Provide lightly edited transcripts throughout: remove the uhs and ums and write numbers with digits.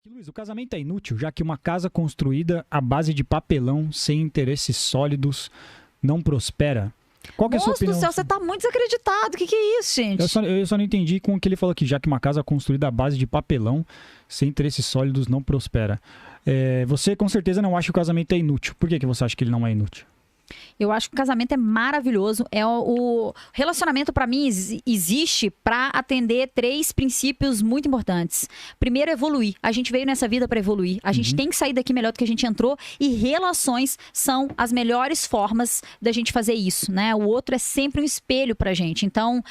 Luiz, o casamento é inútil, já que uma casa construída à base de papelão, sem interesses sólidos, não prospera. Qual que é a sua Moço do opinião? céu, você tá muito desacreditado. O que é isso, gente? Eu só não entendi com o que ele falou aqui, já que uma casa construída à base de papelão, sem interesses sólidos, não prospera. Você com certeza não acha que o casamento é inútil. Por que você acha que ele não é inútil? Eu acho que o casamento é maravilhoso. O relacionamento, para mim, existe para atender 3 princípios muito importantes. Primeiro, evoluir. A gente veio nessa vida para evoluir. A gente tem que sair daqui melhor do que a gente entrou. E relações são as melhores formas da gente fazer isso, né? O outro é sempre um espelho pra gente. Então,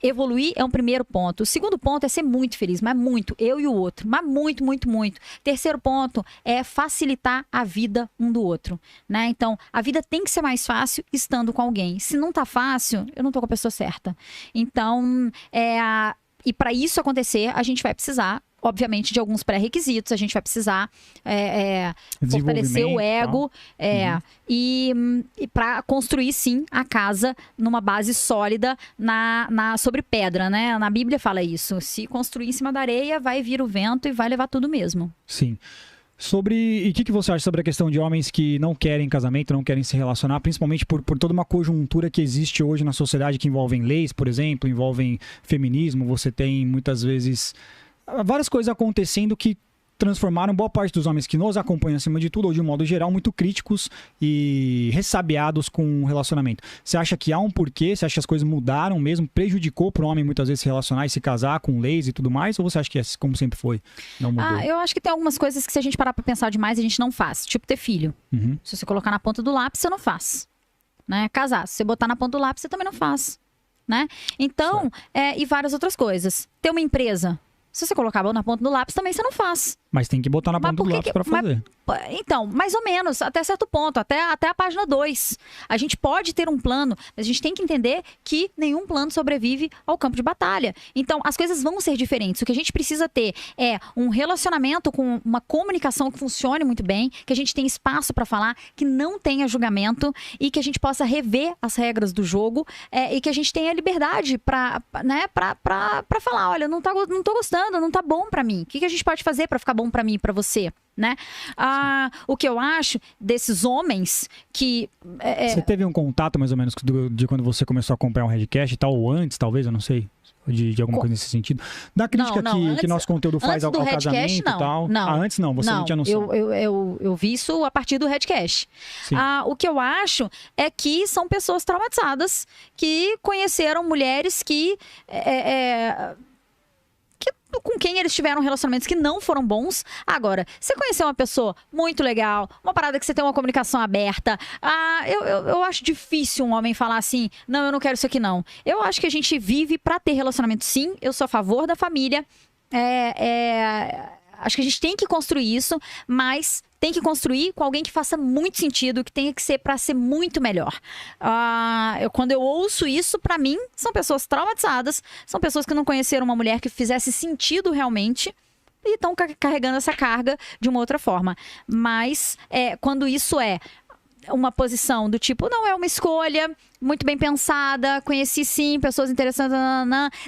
evoluir é um primeiro ponto. O segundo ponto é ser muito feliz, mas muito, eu e o outro, mas muito, muito, muito. Terceiro ponto é facilitar a vida um do outro, né? Então, a vida tem que ser mais fácil estando com alguém. Se não tá fácil, eu não tô com a pessoa certa. Então, e para isso acontecer, a gente vai precisar, obviamente, de alguns pré-requisitos. A gente vai precisar fortalecer o ego e para construir, sim, a casa numa base sólida sobre pedra, né? Na Bíblia fala isso. Se construir em cima da areia, vai vir o vento e vai levar tudo mesmo. Sim. E o que você acha sobre a questão de homens que não querem casamento, não querem se relacionar, principalmente por toda uma conjuntura que existe hoje na sociedade, que envolvem leis, por exemplo, envolvem feminismo. Você tem, muitas vezes, várias coisas acontecendo que transformaram boa parte dos homens que nos acompanham acima de tudo, ou de um modo geral, muito críticos e ressabiados com o relacionamento. Você acha que há um porquê? Você acha que as coisas mudaram mesmo? Prejudicou para o homem muitas vezes se relacionar e se casar com leis e tudo mais? Ou você acha que é como sempre foi? Não mudou? Eu acho que tem algumas coisas que, se a gente parar para pensar demais, a gente não faz. Tipo ter filho. Se você colocar na ponta do lápis, você não faz. Né? Casar, se você botar na ponta do lápis, você também não faz. Né? Então, e várias outras coisas. Ter uma empresa. Se você colocar a mão na ponta do lápis, também você não faz. Mas tem que botar na ponta do lápis para fazer. Então, mais ou menos, até certo ponto, até a página 2. A gente pode ter um plano, mas a gente tem que entender que nenhum plano sobrevive ao campo de batalha. Então, as coisas vão ser diferentes. O que a gente precisa ter é um relacionamento com uma comunicação que funcione muito bem, que a gente tenha espaço para falar, que não tenha julgamento e que a gente possa rever as regras do jogo e que a gente tenha liberdade para falar, olha, não tô gostando, não tá bom para mim. O que a gente pode fazer para ficar bom para mim e para você? Né? O que eu acho desses homens que... Você teve um contato mais ou menos de quando você começou a acompanhar o Redcast e tal, ou antes, talvez, eu não sei, de alguma coisa nesse sentido? Da crítica que nosso conteúdo faz ao casamento e tal. Antes não, você não tinha noção. Eu vi isso a partir do Redcast. O que eu acho é que são pessoas traumatizadas que conheceram mulheres com quem eles tiveram relacionamentos que não foram bons. Agora, você conheceu uma pessoa muito legal, uma parada que você tem uma comunicação aberta, eu acho difícil um homem falar assim, não, eu não quero isso aqui não. Eu acho que a gente vive pra ter relacionamento, sim. Eu sou a favor da família. Acho que a gente tem que construir isso, mas tem que construir com alguém que faça muito sentido, que tenha que ser para ser muito melhor. Quando eu ouço isso, para mim, são pessoas traumatizadas, são pessoas que não conheceram uma mulher que fizesse sentido realmente e estão carregando essa carga de uma outra forma. Mas quando isso é uma posição do tipo, não, é uma escolha muito bem pensada, conheci sim pessoas interessantes,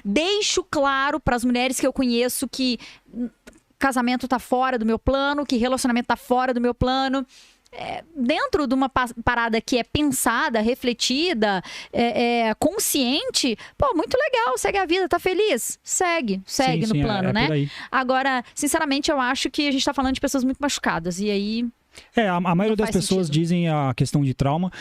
deixo claro para as mulheres que eu conheço que casamento tá fora do meu plano, que relacionamento tá fora do meu plano. Dentro de uma parada que é pensada, refletida, consciente, pô, muito legal, segue a vida, tá feliz? Segue sim, no plano, né? Agora, sinceramente, eu acho que a gente tá falando de pessoas muito machucadas, e aí... A maioria das pessoas dizem a questão de trauma.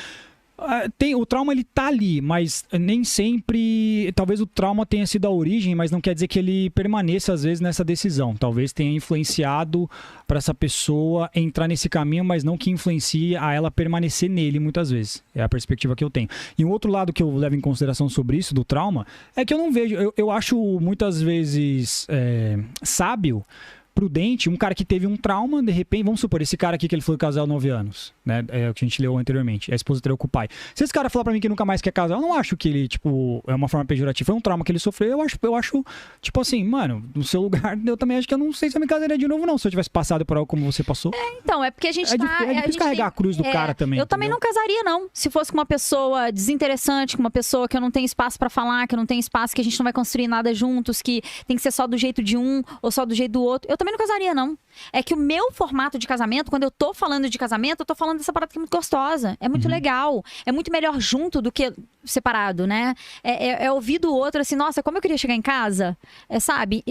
O trauma, ele tá ali, mas nem sempre... Talvez o trauma tenha sido a origem, mas não quer dizer que ele permaneça, às vezes, nessa decisão. Talvez tenha influenciado para essa pessoa entrar nesse caminho, mas não que influencie a ela permanecer nele, muitas vezes. É a perspectiva que eu tenho. E um outro lado que eu levo em consideração sobre isso, do trauma, é que eu não vejo... Eu acho, muitas vezes, sábio, prudente, um cara que teve um trauma, de repente, vamos supor, esse cara aqui que ele foi casar 9 anos, né? É o que a gente leu anteriormente. A esposa traiu com o pai. Se esse cara falar pra mim que nunca mais quer casar, eu não acho que ele, tipo, é uma forma pejorativa. Foi um trauma que ele sofreu. Eu acho, tipo assim, mano, no seu lugar, eu também acho que eu não sei se eu me casaria de novo, não. Se eu tivesse passado por algo como você passou. Então, é porque a gente É difícil carregar a cruz do cara também. Eu também não casaria, não. Se fosse com uma pessoa desinteressante, com uma pessoa que eu não tenho espaço pra falar, que eu não tenho espaço, que a gente não vai construir nada juntos, que tem que ser só do jeito de um ou só do jeito do outro, eu também também não casaria, não. É que o meu formato de casamento, quando eu tô falando de casamento, eu tô falando dessa parada que é muito gostosa. É muito legal. É muito melhor junto do que separado, né? É ouvir do outro assim, nossa, como eu queria chegar em casa, sabe?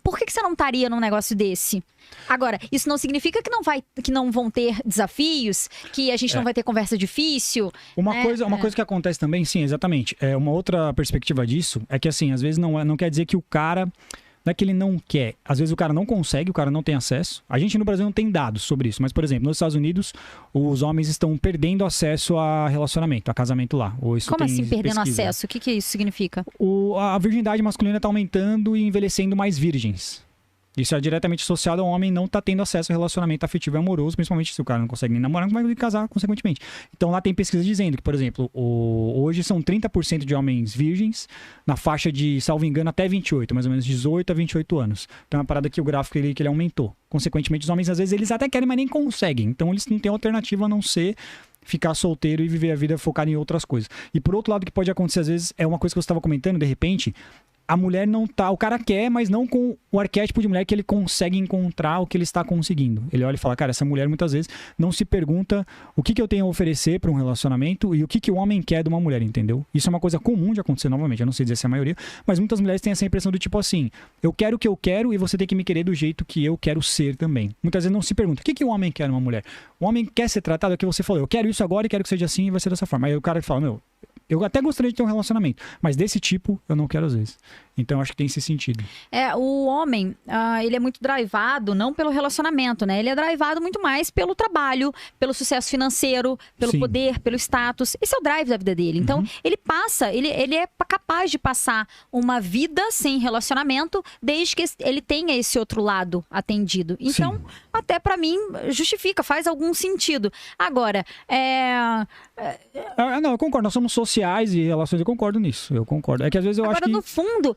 Por que você não estaria num negócio desse? Agora, isso não significa que não vão ter desafios, que a gente não vai ter conversa difícil. Uma coisa que acontece também, sim, exatamente. Uma outra perspectiva disso é que, assim, às vezes não quer dizer que o cara... Não é que ele não quer. Às vezes o cara não consegue, o cara não tem acesso. A gente no Brasil não tem dados sobre isso. Mas, por exemplo, nos Estados Unidos, os homens estão perdendo acesso a relacionamento, a casamento lá. Ou isso Como tem assim perdendo pesquisa. acesso? O que isso significa? A virgindade masculina está aumentando e envelhecendo mais virgens. Isso é diretamente associado ao homem não estar tendo acesso a relacionamento afetivo e amoroso, principalmente se o cara não consegue nem namorar, não vai casar consequentemente. Então lá tem pesquisa dizendo que, por exemplo, hoje são 30% de homens virgens na faixa de, salvo engano, até 28, mais ou menos 18 a 28 anos. Então é uma parada que o gráfico que ele aumentou. Consequentemente, os homens às vezes eles até querem, mas nem conseguem. Então eles não têm alternativa a não ser ficar solteiro e viver a vida focado em outras coisas. E por outro lado, o que pode acontecer às vezes é uma coisa que você estava comentando, de repente... A mulher não tá... O cara quer, mas não com o arquétipo de mulher que ele consegue encontrar o que ele está conseguindo. Ele olha e fala, cara, essa mulher muitas vezes não se pergunta o que eu tenho a oferecer para um relacionamento e o que o homem quer de uma mulher, entendeu? Isso é uma coisa comum de acontecer novamente. Eu não sei dizer se é a maioria, mas muitas mulheres têm essa impressão do tipo assim, eu quero o que eu quero e você tem que me querer do jeito que eu quero ser também. Muitas vezes não se pergunta, o que o homem quer numa mulher? O homem quer ser tratado, é o que você falou, eu quero isso agora e quero que seja assim e vai ser dessa forma. Aí o cara fala, eu até gostaria de ter um relacionamento, mas desse tipo eu não quero às vezes. Então eu acho que tem esse sentido. O homem, ele é muito drivado, não pelo relacionamento, né? Ele é drivado muito mais pelo trabalho, pelo sucesso financeiro, pelo poder, pelo status. Esse é o drive da vida dele. Então, ele é capaz de passar uma vida sem relacionamento, desde que ele tenha esse outro lado atendido. Então, até pra mim, justifica, faz algum sentido. Agora, não, eu concordo. Nós somos sociais e relações, eu concordo nisso. Eu concordo. É que às vezes eu acho que... Agora, no fundo...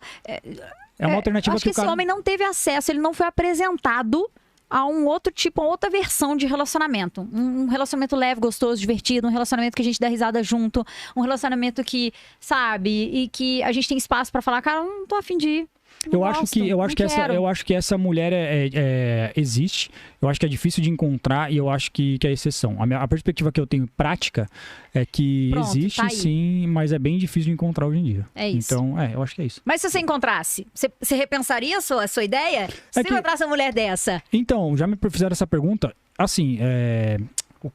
É uma alternativa acho que esse homem não teve acesso, ele não foi apresentado a um outro tipo, a outra versão de relacionamento. Um relacionamento leve, gostoso, divertido, um relacionamento que a gente dá risada junto, um relacionamento que, sabe, e que a gente tem espaço pra falar, cara, eu não tô a fim de ir. Eu acho que essa mulher existe. Eu acho que é difícil de encontrar e eu acho que é exceção. A perspectiva que eu tenho prática é que existe sim, mas é bem difícil de encontrar hoje em dia. É isso. Então, eu acho que é isso. Mas se você encontrasse, você repensaria a sua ideia? Se você encontrasse uma mulher dessa? Então, já me fizeram essa pergunta. Assim,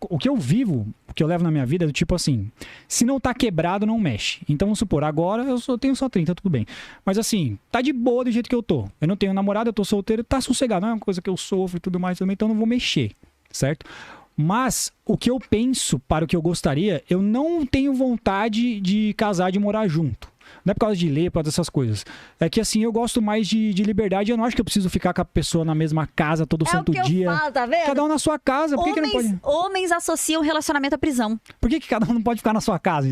o que eu vivo, o que eu levo na minha vida é do tipo assim, se não tá quebrado, não mexe. Então, vamos supor, agora eu tenho só 30, tudo bem. Mas assim, tá de boa do jeito que eu tô. Eu não tenho namorado, eu tô solteiro, tá sossegado. Não é uma coisa que eu sofro e tudo mais também, então eu não vou mexer, certo? Mas o que eu penso para o que eu gostaria, eu não tenho vontade de casar, de morar junto. Não é por causa de lei, por causa dessas coisas. É que assim, eu gosto mais de liberdade. Eu não acho que eu preciso ficar com a pessoa na mesma casa todo santo dia. Eu falo, tá vendo? Cada um na sua casa. Por que não pode? Homens associam relacionamento à prisão. Por que cada um não pode ficar na sua casa?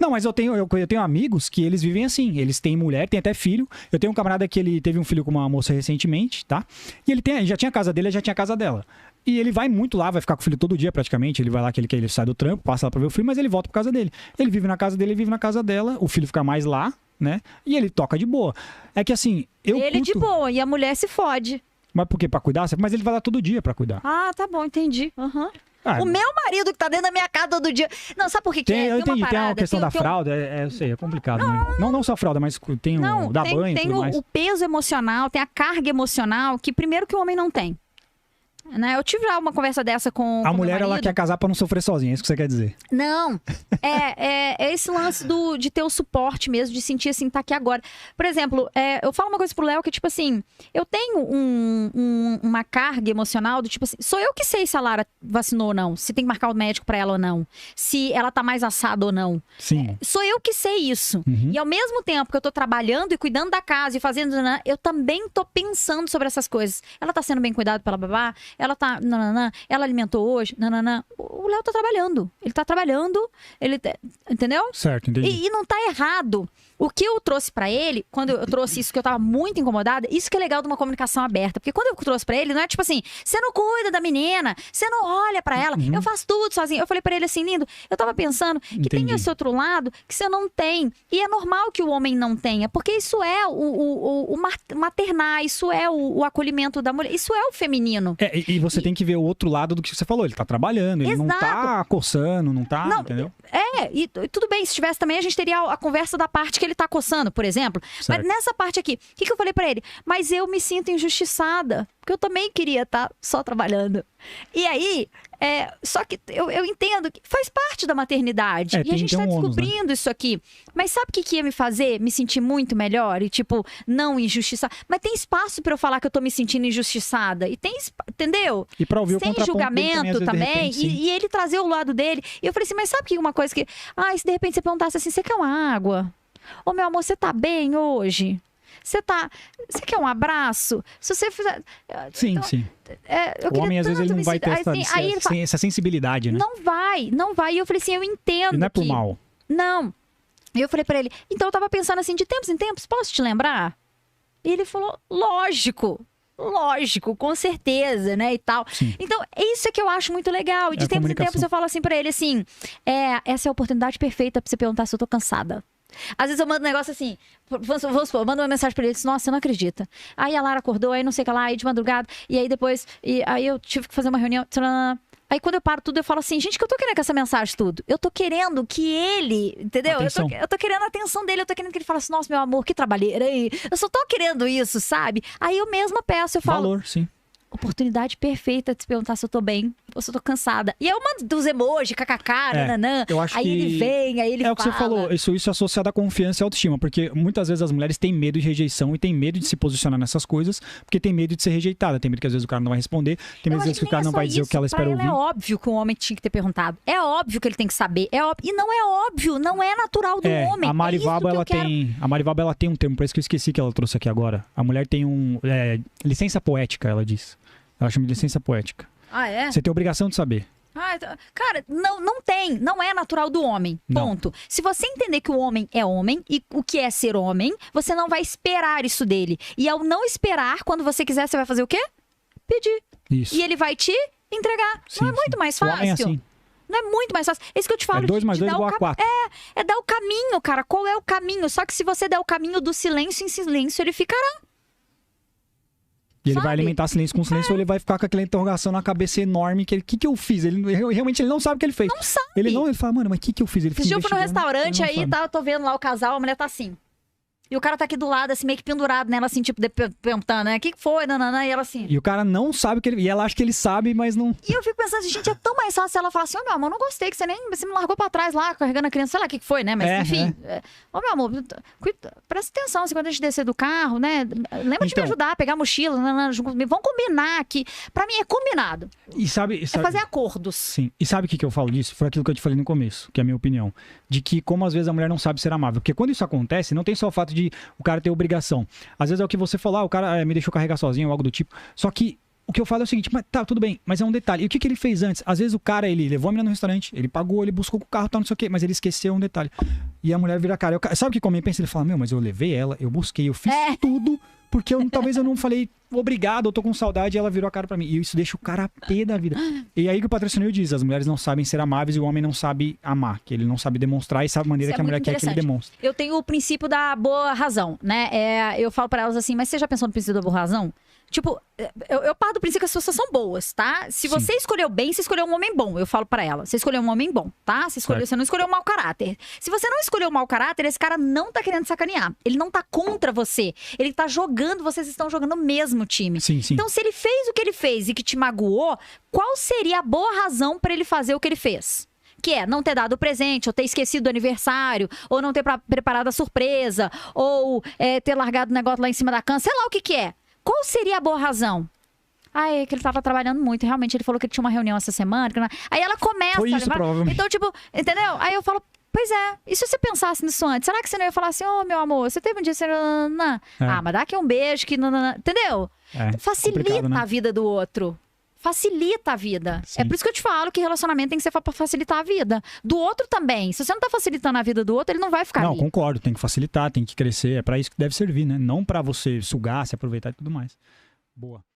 Não, mas eu tenho amigos que eles vivem assim. Eles têm mulher, têm até filho. Eu tenho um camarada que ele teve um filho com uma moça recentemente, tá? E ele já tinha a casa dele, já tinha a casa dela. E ele vai muito lá, vai ficar com o filho todo dia praticamente. Ele vai lá, que ele sai do trampo, passa lá pra ver o filho, mas ele volta pra casa dele. Ele vive na casa dele, ele vive na casa dela. O filho fica mais lá, né? E ele toca de boa. É que assim, Ele de boa e a mulher se fode. Mas por quê? Pra cuidar? Mas ele vai lá todo dia pra cuidar. Ah, tá bom, entendi. O meu marido que tá dentro da minha casa todo dia. Não, sabe por que é? Eu entendi, tem uma questão da fralda, eu sei, é complicado. Não só a fralda, mas tem o da banho e tudo mais. Tem o peso emocional, tem a carga emocional, que primeiro que o homem não tem. Né? Eu tive já uma conversa dessa com a mulher, ela quer casar pra não sofrer sozinha, é isso que você quer dizer? Não, é esse lance de ter o suporte mesmo, de sentir assim, tá aqui agora. Por exemplo, eu falo uma coisa pro Léo que tipo assim, eu tenho uma carga emocional do tipo assim, sou eu que sei se a Lara vacinou ou não, se tem que marcar o médico pra ela ou não, se ela tá mais assada ou não. Sim. Sou eu que sei isso. E ao mesmo tempo que eu tô trabalhando e cuidando da casa e fazendo, eu também tô pensando sobre essas coisas. Ela tá sendo bem cuidada pela babá? ela tá, nananã, ela alimentou hoje, nananã. O Léo tá trabalhando. Ele tá trabalhando, entendeu? Certo, entendi. E não tá errado. O que eu trouxe pra ele, quando eu trouxe isso, que eu tava muito incomodada, isso que é legal de uma comunicação aberta. Porque quando eu trouxe pra ele, não é tipo assim, você não cuida da menina, você não olha pra ela, eu faço tudo sozinho. Eu falei pra ele assim, lindo, eu tava pensando que tem esse outro lado que você não tem. E é normal que o homem não tenha, porque isso é o maternar, isso é o acolhimento da mulher, isso é o feminino. E você tem que ver o outro lado do que você falou. Ele tá trabalhando, ele não tá coçando, não tá, entendeu? E tudo bem, se tivesse também, a gente teria a conversa da parte que ele tá coçando, por exemplo. Certo. Mas nessa parte aqui, o que eu falei pra ele? Mas eu me sinto injustiçada, porque eu também queria estar só trabalhando. E aí, só que eu entendo que faz parte da maternidade. E a gente tá descobrindo isso aqui. Mas sabe o que ia me fazer? Me sentir muito melhor e, tipo, não injustiçada. Mas tem espaço pra eu falar que eu tô me sentindo injustiçada. E tem, entendeu? E pra ouvir o contraponto julgamento também. E ele trazer o lado dele. E eu falei assim, mas sabe que uma coisa que... se de repente você perguntasse assim, você quer uma água? Ô, meu amor, você tá bem hoje? Você quer um abraço? Se você fizer... Sim, então, sim. O homem, às vezes, ele não vai ter essa sensibilidade, né? Não vai. E eu falei assim, eu entendo. E não é por mal. Não. E eu falei pra ele, então eu tava pensando assim, de tempos em tempos, posso te lembrar? E ele falou, lógico, com certeza, né, e tal. Sim. Então, isso é que eu acho muito legal. E de tempos em tempos eu falo assim pra ele, assim, essa é a oportunidade perfeita pra você perguntar se eu tô cansada. Às vezes eu mando um negócio assim, vamos supor, eu mando uma mensagem pra ele, nossa, você não acredita. Aí a Lara acordou, aí não sei o que lá, aí de madrugada, e aí depois, aí eu tive que fazer uma reunião, aí quando eu paro tudo, eu falo assim, gente, que eu tô querendo com essa mensagem tudo? Eu tô querendo que ele, entendeu? Eu tô querendo a atenção dele, eu tô querendo que ele fale assim, nossa, meu amor, que trabalheira aí. Eu só tô querendo isso, sabe? Aí eu mesma peço, eu falo... Valor, sim. Oportunidade perfeita de se perguntar se eu tô bem ou se eu tô cansada. E aí eu mando dos emojis, kkk, nananã. Eu acho aí que ele vem, aí ele fala. É o que você falou, isso é associado à confiança e autoestima, porque muitas vezes as mulheres têm medo de rejeição e têm medo de se posicionar nessas coisas, porque tem medo de ser rejeitada, tem medo que às vezes o cara não vai responder, tem medo que o cara não vai dizer o que ela espera ouvir. É óbvio que o homem tinha que ter perguntado. É óbvio que ele tem que saber. E não é óbvio, não é natural do homem. A Marivaba, ela tem um termo, por isso que eu esqueci que ela trouxe aqui agora. A mulher tem licença poética, ela diz. Ela chama de licença poética. Ah, é? Você tem obrigação de saber. Cara, não tem. Não é natural do homem. Ponto. Não. Se você entender que o homem é homem e o que é ser homem, você não vai esperar isso dele. E ao não esperar, quando você quiser, você vai fazer o quê? Pedir. Isso. E ele vai te entregar. Sim, não é muito mais fácil? O homem é assim. Não é muito mais fácil. É isso que eu te falo. 2 mais 2 igual a 4. É dar o caminho, cara. Qual é o caminho? Só que se você der o caminho do silêncio em silêncio, ele ficará. E ele vai alimentar silêncio com silêncio, ou ele vai ficar com aquela interrogação na cabeça enorme, que que eu fiz? Realmente ele não sabe o que ele fez. Não sabe. Ele fala, mano, mas o que eu fiz? Ele Esse dia eu fui no restaurante, aí eu tô vendo lá o casal, a mulher tá assim. E o cara tá aqui do lado, assim, meio que pendurado nela, assim, tipo, perguntando, né? O que foi, nananã, e ela assim... E o cara não sabe o que ele... E ela acha que ele sabe, mas não... E eu fico pensando assim, gente, é tão mais fácil ela falar assim, meu amor, não gostei que você me largou pra trás lá, carregando a criança, sei lá o que foi, né? Mas, enfim... Meu amor, presta atenção, assim, quando a gente descer do carro, né? Lembra de me ajudar, pegar a mochila, junto comigo. Vamos combinar aqui. Pra mim é combinado. E sabe... É fazer acordos. Sim. E sabe o que eu falo disso? Foi aquilo que eu te falei no começo, que é a minha opinião. De que, como às vezes a mulher não sabe ser amável. Porque quando isso acontece, não tem só o fato de o cara ter obrigação. Às vezes é o que você falou, o cara me deixou carregar sozinho ou algo do tipo. Só que o que eu falo é o seguinte, mas tá, tudo bem, mas é um detalhe. E o que ele fez antes? Às vezes o cara, ele levou a menina no restaurante, ele pagou, ele buscou com o carro, tal, não sei o quê, mas ele esqueceu um detalhe. E a mulher vira a cara. Sabe o que o homem pensa? Ele fala, meu, mas eu levei ela, eu busquei, eu fiz tudo, porque talvez eu não falei obrigado, eu tô com saudade, e ela virou a cara pra mim. E isso deixa o cara pé da vida. E aí que o patrocinador diz, as mulheres não sabem ser amáveis e o homem não sabe amar, que ele não sabe demonstrar essa maneira que a mulher quer que ele demonstre. Eu tenho o princípio da boa razão, né? Eu falo pra elas assim, mas você já pensou no princípio da boa razão? Tipo, eu parto do princípio que as pessoas são boas, tá? Se você escolheu bem, você escolheu um homem bom. Eu falo pra ela, você escolheu um homem bom, tá? Você não escolheu um mau caráter. Se você não escolheu um mau caráter, esse cara não tá querendo sacanear. Ele não tá contra você. Ele tá jogando, vocês estão jogando o mesmo time. Sim, sim. Então, se ele fez o que ele fez e que te magoou, qual seria a boa razão pra ele fazer o que ele fez? Que é não ter dado o presente, ou ter esquecido do aniversário, ou não ter preparado a surpresa, ou ter largado o negócio lá em cima da cama, sei lá o que é. Qual seria a boa razão? É que ele tava trabalhando muito, realmente ele falou que ele tinha uma reunião essa semana. Aí ela começa Foi isso, a levar... provavelmente. Então, tipo, entendeu? Aí eu falo, pois é, e se você pensasse nisso antes? Será que você não ia falar assim, meu amor, você teve um dia... Mas dá aqui um beijo, que... Entendeu? Facilita, né, a vida do outro. facilita a vida. Sim. É por isso que eu te falo que relacionamento tem que ser pra facilitar a vida. Do outro também. Se você não tá facilitando a vida do outro, ele não vai ficar Não, ali. concordo. Tem que facilitar, tem que crescer. É pra isso que deve servir, né? Não pra você sugar, se aproveitar e tudo mais. Boa.